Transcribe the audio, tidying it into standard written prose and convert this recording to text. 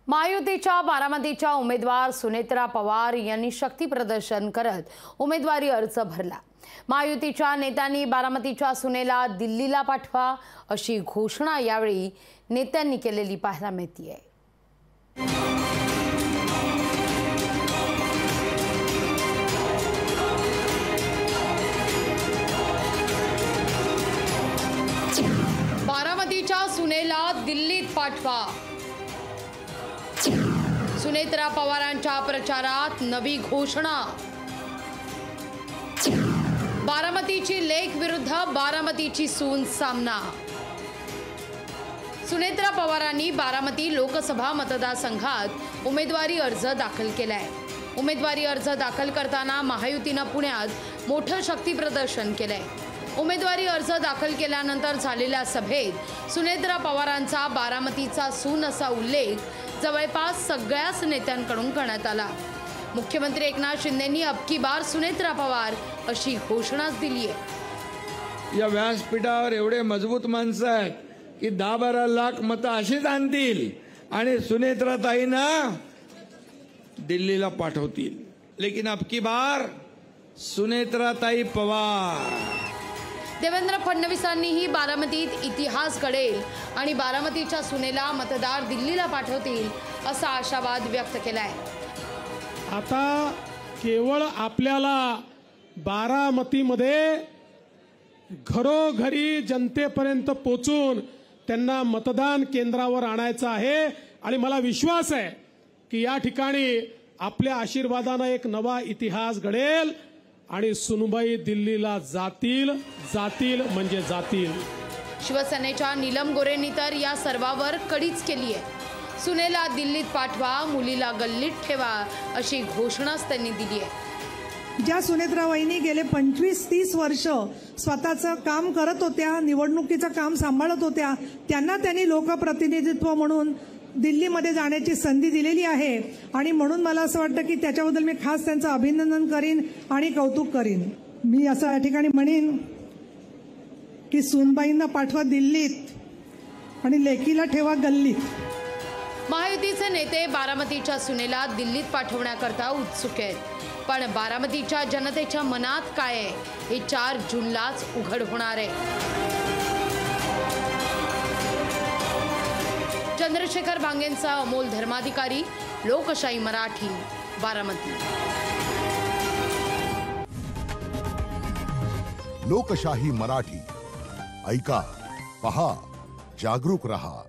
महायुतीच्या बारामतीच्या उमेदवार सुनेत्रा पवार यांनी शक्ती प्रदर्शन करत उमेदवारी अर्ज भरला। महायुतीच्या नेत्यांनी बारामतीच्या सुनेला दिल्लीला पाठवा अशी घोषणा यावेळी नेत्यांनी केलेली पाहायला मिळते। बारामतीच्या सुनेला दिल्लीत पाठवा। सुनेत्रा पवारांच्या प्रचारात नवी घोषणा। बारामतीची लेक विरुद्ध बारामतीची सून सामना। सुनेत्रा पवारांनी बारामती लोकसभा मतदारसंघात उमेदवारी अर्ज दाखल केलाय। उमेदवारी अर्ज दाखल करताना महायुतीने पुण्यात मोठं शक्ती प्रदर्शन केलंय। उमेदवारी अर्ज दाखल केल्यानंतर झालेल्या सभेत सुनेत्रा पवारांचा बारामतीचा सून असा उल्लेख जवळपास सगळ्याच नेत्यांकडून करण्यात आला। मुख्यमंत्री एकनाथ शिंदेंनी अब की बार सुनेत्रा पवार अशी घोषणाच दिली आहे। या व्यासपीठावर एवढे मजबूत माणसं आहेत की 10-12 लाख मतं अशीच आणतील आणि सुनेत्राताईंना दिल्लीला पाठवतील। लेकिन अब की बार सुनेत्राताई पवार। देवेंद्र फडणवीसांनीही बारामतीत इतिहास घडेल आणि बारामतीच्या सुनेला मतदार दिल्लीला पाठवतील असा आशावाद व्यक्त केलाय। आता केवळ आपल्याला बारामतीमध्ये घरोघरी जनतेपर्यंत पोहोचून त्यांना मतदान केंद्रावर आणायचं आहे आणि मला विश्वास आहे की या ठिकाणी आपल्या आशीर्वादाने एक नवा इतिहास घडेल आणि सुनबाई दिल्लीला जातील म्हणजे जातील। शिवसेनेच्या नीलम गोरेंनी तर या सर्वावर कडीच केली आहे। सुनेला दिल्लीत पाठवा, मुलीला गल्लीत ठेवा अशी घोषणाच त्यांनी दिली आहे। ज्या सुनेत्रा वहिनी गेले 25-30 वर्ष स्वतःचं काम करत होत्या, निवडणुकीचं काम सांभाळत होत्या, त्यांना त्यांनी लोकप्रतिनिधित्व म्हणून दिल्लीमध्ये जाण्याची संधी दिलेली आहे आणि म्हणून मला असं वाटतं की त्याच्याबद्दल मी खास त्यांचं अभिनंदन करीन आणि कौतुक करीन। मी असं या ठिकाणी म्हणेन की सूनबाईंना पाठवा दिल्लीत आणि लेकीला ठेवा गल्लीत। महायुतीचे नेते बारामतीच्या सुनेला दिल्लीत पाठवण्याकरता उत्सुक आहेत, पण बारामतीच्या जनतेच्या मनात काय आहे हे 4 जूनलाच उघड होणार आहे। चंद्रशेखर भांगेंचा अमोल धर्माधिकारी, लोकशाही मराठी, बारामती। लोकशाही मराठी ऐका, पहा, जागरूक रहा।